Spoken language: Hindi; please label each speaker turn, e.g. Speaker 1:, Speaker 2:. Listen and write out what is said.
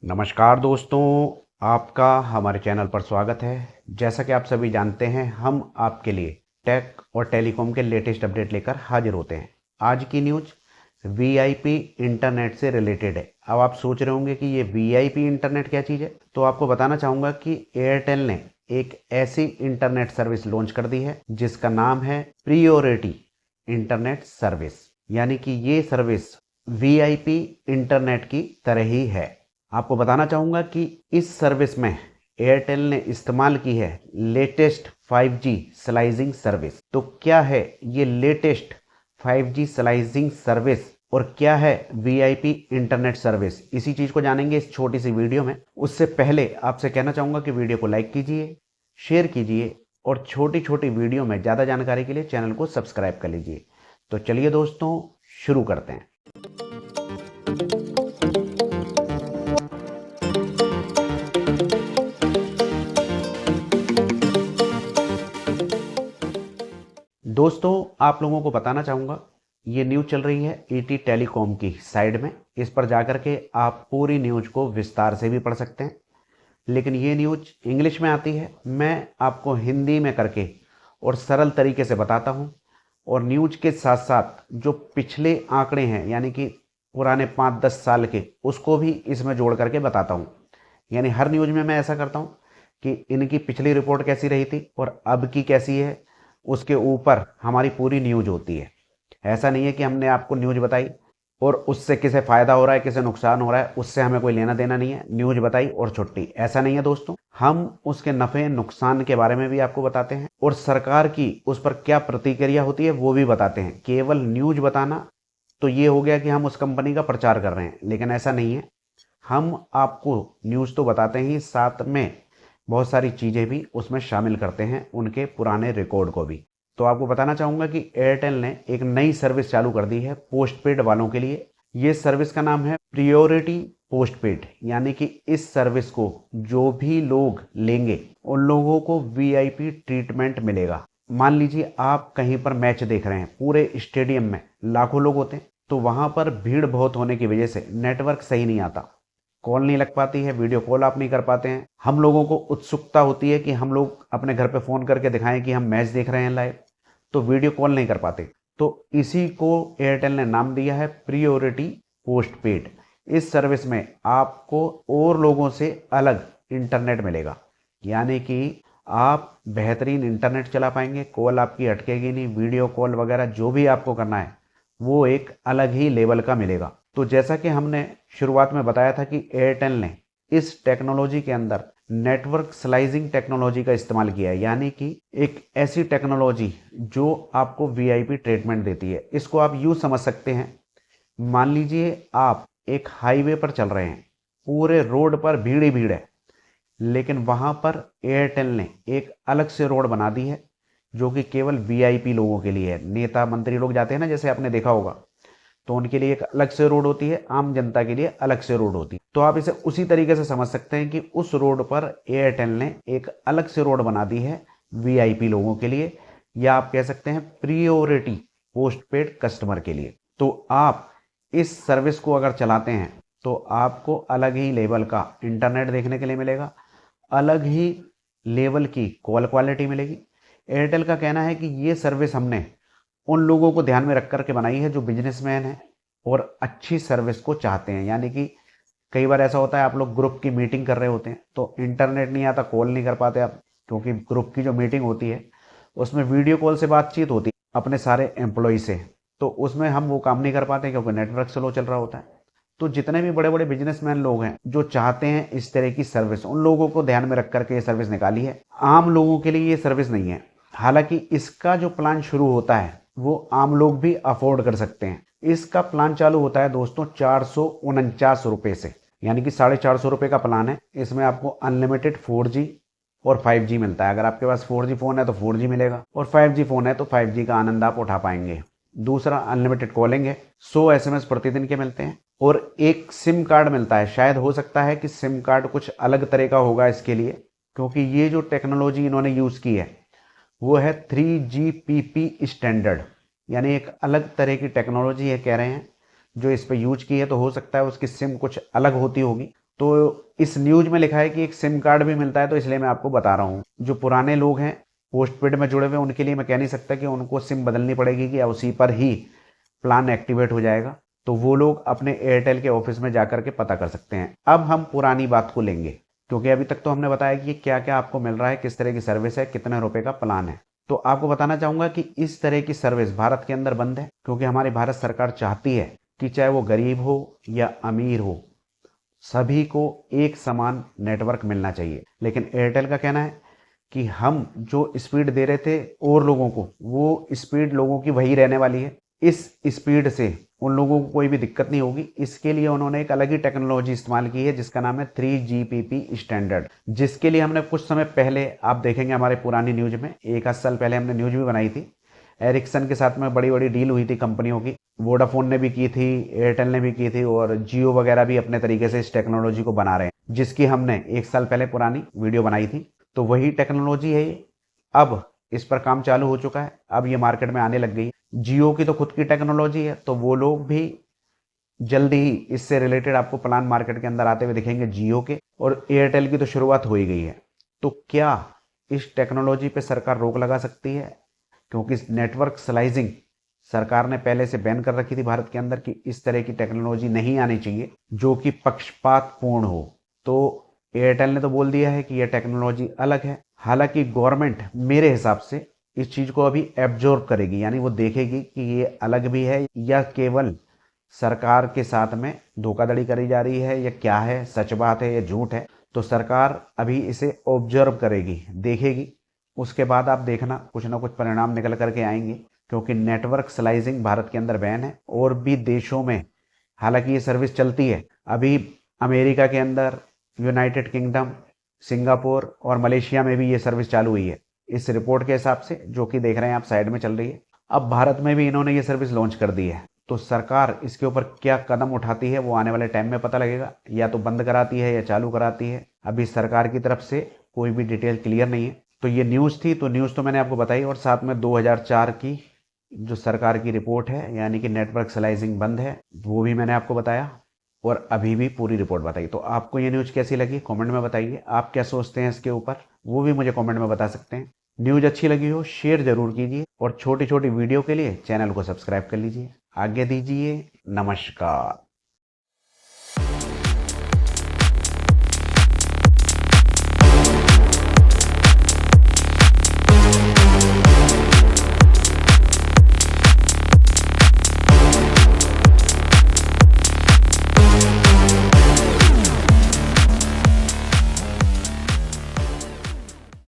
Speaker 1: नमस्कार दोस्तों, आपका हमारे चैनल पर स्वागत है। जैसा कि आप सभी जानते हैं, हम आपके लिए टेक और टेलीकॉम के लेटेस्ट अपडेट लेकर हाजिर होते हैं। आज की न्यूज़ वीआईपी इंटरनेट से रिलेटेड है। अब आप सोच रहे होंगे कि ये वीआईपी इंटरनेट क्या चीज़ है, तो आपको बताना चाहूँगा कि एयरटेल ने एक ऐसी इंटरनेट सर्विस लॉन्च कर दी है जिसका नाम है प्रियोरिटी इंटरनेट सर्विस। यानी कि ये सर्विस वीआईपी इंटरनेट की तरह ही है। आपको बताना चाहूँगा कि इस सर्विस में एयरटेल ने इस्तेमाल की है लेटेस्ट 5G स्लाइसिंग सर्विस। तो क्या है ये लेटेस्ट 5G स्लाइसिंग सर्विस और क्या है वीआईपी इंटरनेट सर्विस, इसी चीज़ को जानेंगे इस छोटी सी वीडियो में। उससे पहले आपसे कहना चाहूँगा कि वीडियो को लाइक कीजिए, शेयर कीजिए और छोटी छोटी वीडियो में ज़्यादा जानकारी के लिए चैनल को सब्सक्राइब कर लीजिए। तो चलिए दोस्तों, शुरू करते हैं। दोस्तों, आप लोगों को बताना चाहूँगा, ये न्यूज़ चल रही है ईटी टेलीकॉम की साइड में। इस पर जाकर के आप पूरी न्यूज़ को विस्तार से भी पढ़ सकते हैं, लेकिन ये न्यूज़ इंग्लिश में आती है। मैं आपको हिंदी में करके और सरल तरीके से बताता हूँ, और न्यूज़ के साथ साथ जो पिछले आंकड़े हैं यानी कि पुराने 5-10 साल के, उसको भी इसमें जोड़ करके बताता हूँ। यानी हर न्यूज़ में मैं ऐसा करता हूँ कि इनकी पिछली रिपोर्ट कैसी रही थी और अब की कैसी है, उसके ऊपर हमारी पूरी न्यूज़ होती है। ऐसा नहीं है कि हमने आपको न्यूज़ बताई और उससे किसे फ़ायदा हो रहा है किसे नुकसान हो रहा है, उससे हमें कोई लेना देना नहीं है। न्यूज़ बताई और छुट्टी, ऐसा नहीं है दोस्तों। हम उसके नफ़े नुकसान के बारे में भी आपको बताते हैं और सरकार की उस पर क्या प्रतिक्रिया होती है वो भी बताते हैं। केवल न्यूज़ बताना तो ये हो गया कि हम उस कंपनी का प्रचार कर रहे हैं, लेकिन ऐसा नहीं है। हम आपको न्यूज़ तो बताते ही, साथ में बहुत सारी चीज़ें भी उसमें शामिल करते हैं, उनके पुराने रिकॉर्ड को भी। तो आपको बताना चाहूँगा कि एयरटेल ने एक नई सर्विस चालू कर दी है पोस्टपेड वालों के लिए। ये सर्विस का नाम है प्रियोरिटी पोस्टपेड। यानी कि इस सर्विस को जो भी लोग लेंगे उन लोगों को वीआईपी ट्रीटमेंट मिलेगा। मान लीजिए आप कहीं पर मैच देख रहे हैं, पूरे स्टेडियम में लाखों लोग होते हैं, तो वहाँ पर भीड़ बहुत होने की वजह से नेटवर्क सही नहीं आता, कॉल नहीं लग पाती है, वीडियो कॉल आप नहीं कर पाते हैं। हम लोगों को उत्सुकता होती है कि हम लोग अपने घर पे फ़ोन करके दिखाएं कि हम मैच देख रहे हैं लाइव, तो वीडियो कॉल नहीं कर पाते। तो इसी को एयरटेल ने नाम दिया है प्रियोरिटी पोस्टपेड। इस सर्विस में आपको और लोगों से अलग इंटरनेट मिलेगा, यानी कि आप बेहतरीन इंटरनेट चला पाएंगे, कॉल आपकी अटकेगी नहीं, वीडियो कॉल वगैरह जो भी आपको करना है वो एक अलग ही लेवल का मिलेगा। तो जैसा कि हमने शुरुआत में बताया था कि एयरटेल ने इस टेक्नोलॉजी के अंदर नेटवर्क स्लाइसिंग टेक्नोलॉजी का इस्तेमाल किया है, यानी कि एक ऐसी टेक्नोलॉजी जो आपको वीआईपी ट्रीटमेंट देती है। इसको आप यूँ समझ सकते हैं, मान लीजिए आप एक हाईवे पर चल रहे हैं, पूरे रोड पर भीड़ ही भीड़ है, लेकिन वहाँ पर एयरटेल ने एक अलग से रोड बना दी है जो कि केवल वीआईपी लोगों के लिए है। नेता मंत्री लोग जाते हैं ना, जैसे आपने देखा होगा, तो उनके लिए एक अलग से रोड होती है, आम जनता के लिए अलग से रोड होती है। तो आप इसे उसी तरीके से समझ सकते हैं कि उस रोड पर एयरटेल ने एक अलग से रोड बना दी है वीआईपी लोगों के लिए, या आप कह सकते हैं प्रियोरिटी पोस्टपेड कस्टमर के लिए। तो आप इस सर्विस को अगर चलाते हैं तो आपको अलग ही लेवल का इंटरनेट देखने के लिए मिलेगा, अलग ही लेवल की कॉल क्वालिटी मिलेगी। एयरटेल का कहना है कि ये सर्विस हमने उन लोगों को ध्यान में रख कर के बनाई है जो बिजनेसमैन हैं और अच्छी सर्विस को चाहते हैं। यानी कि कई बार ऐसा होता है, आप लोग ग्रुप की मीटिंग कर रहे होते हैं तो इंटरनेट नहीं आता, कॉल नहीं कर पाते आप, क्योंकि ग्रुप की जो मीटिंग होती है उसमें वीडियो कॉल से बातचीत होती है अपने सारे एम्प्लॉय से, तो उसमें हम वो काम नहीं कर पाते क्योंकि नेटवर्क स्लो चल रहा होता है। तो जितने भी बड़े बड़े बिजनेसमैन लोग हैं जो चाहते हैं इस तरह की सर्विस, उन लोगों को ध्यान में रख करके ये सर्विस निकाली है। आम लोगों के लिए ये सर्विस नहीं है। हालांकि इसका जो प्लान शुरू होता है वो आम लोग भी अफोर्ड कर सकते हैं। इसका प्लान चालू होता है दोस्तों 449 रुपये से, यानी कि 450 रुपये का प्लान है। इसमें आपको अनलिमिटेड 4G और 5G मिलता है। अगर आपके पास 4G फ़ोन है तो 4G मिलेगा, और 5G फ़ोन है तो 5G का आनंद आप उठा पाएंगे। दूसरा, अनलिमिटेड कॉलिंग है, 100 SMS प्रतिदिन के मिलते हैं, और एक सिम कार्ड मिलता है। शायद हो सकता है कि सिम कार्ड कुछ अलग तरह का होगा इसके लिए, क्योंकि ये जो टेक्नोलॉजी इन्होंने यूज़ की है वो है 3GPP स्टैंडर्ड, यानी एक अलग तरह की टेक्नोलॉजी है कह रहे हैं जो इस पर यूज की है। तो हो सकता है उसकी सिम कुछ अलग होती होगी। तो इस न्यूज में लिखा है कि एक सिम कार्ड भी मिलता है, तो इसलिए मैं आपको बता रहा हूँ। जो पुराने लोग हैं पोस्टपेड में जुड़े हुए, उनके लिए मैं कह नहीं सकता कि उनको सिम बदलनी पड़ेगी कि उसी पर ही प्लान एक्टिवेट हो जाएगा। तो वो लोग अपने एयरटेल के ऑफिस में जाकर के पता कर सकते हैं। अब हम पुरानी बात को लेंगे, क्योंकि अभी तक तो हमने बताया कि क्या क्या आपको मिल रहा है, किस तरह की सर्विस है, कितने रुपए का प्लान है। तो आपको बताना चाहूंगा कि इस तरह की सर्विस भारत के अंदर बंद है, क्योंकि हमारी भारत सरकार चाहती है कि चाहे वो गरीब हो या अमीर हो, सभी को एक समान नेटवर्क मिलना चाहिए। लेकिन एयरटेल का कहना है कि हम जो स्पीड दे रहे थे और लोगों को, वो स्पीड लोगों की वही रहने वाली है। इस स्पीड से उन लोगों को कोई भी दिक्कत नहीं होगी। इसके लिए उन्होंने एक अलग ही टेक्नोलॉजी इस्तेमाल की है, जिसका नाम है 3GPP स्टैंडर्ड, जिसके लिए हमने कुछ समय पहले, आप देखेंगे हमारे पुरानी न्यूज में, 1 साल पहले हमने न्यूज भी बनाई थी। एरिक्सन के साथ में बड़ी बड़ी डील हुई थी कंपनियों की, वोडाफोन ने भी की थी, एयरटेल ने भी की थी, और जियो वगैरह भी अपने तरीके से इस टेक्नोलॉजी को बना रहे हैं, जिसकी हमने 1 साल पहले पुरानी वीडियो बनाई थी। तो वही टेक्नोलॉजी है ये। अब इस पर काम चालू हो चुका है, अब ये मार्केट में आने लग गई। जियो की तो खुद की टेक्नोलॉजी है, तो वो लोग भी जल्दी ही इससे रिलेटेड आपको प्लान मार्केट के अंदर आते हुए दिखेंगे जियो के। और एयरटेल की तो शुरुआत हो ही गई है। तो क्या इस टेक्नोलॉजी पे सरकार रोक लगा सकती है? क्योंकि नेटवर्क स्लाइसिंग सरकार ने पहले से बैन कर रखी थी भारत के अंदर कि इस तरह की टेक्नोलॉजी नहीं आनी चाहिए जो कि पक्षपातपूर्ण हो। तो एयरटेल ने तो बोल दिया है कि यह टेक्नोलॉजी अलग है। हालांकि गवर्नमेंट मेरे हिसाब से इस चीज को अभी एब्जॉर्ब करेगी, यानी वो देखेगी कि ये अलग भी है या केवल सरकार के साथ में धोखाधड़ी करी जा रही है, या क्या है, सच बात है या झूठ है। तो सरकार अभी इसे ऑब्जर्व करेगी, देखेगी। उसके बाद आप देखना कुछ ना कुछ परिणाम निकल करके आएंगे, क्योंकि नेटवर्क स्लाइसिंग भारत के अंदर बैन है। और भी देशों में हालांकि ये सर्विस चलती है। अभी अमेरिका के अंदर, यूनाइटेड किंगडम, सिंगापुर और मलेशिया में भी ये सर्विस चालू हुई है, इस रिपोर्ट के हिसाब से, जो कि देख रहे हैं आप साइड में चल रही है। अब भारत में भी इन्होंने ये सर्विस लॉन्च कर दी है। तो सरकार इसके ऊपर क्या कदम उठाती है वो आने वाले टाइम में पता लगेगा। या तो बंद कराती है या चालू कराती है, अभी सरकार की तरफ से कोई भी डिटेल क्लियर नहीं है। तो ये न्यूज़ थी, तो न्यूज़ तो मैंने आपको बताई, और साथ में 2004 की जो सरकार की रिपोर्ट है, यानी कि नेटवर्क स्लाइसिंग बंद है, वो भी मैंने आपको बताया, और अभी भी पूरी रिपोर्ट बताई। तो आपको ये न्यूज़ कैसी लगी कमेंट में बताइए। आप क्या सोचते हैं इसके ऊपर, वो भी मुझे कमेंट में बता सकते हैं। न्यूज़ अच्छी लगी हो शेयर जरूर कीजिए, और छोटी छोटी वीडियो के लिए चैनल को सब्सक्राइब कर लीजिए। आगे दीजिए, नमस्कार।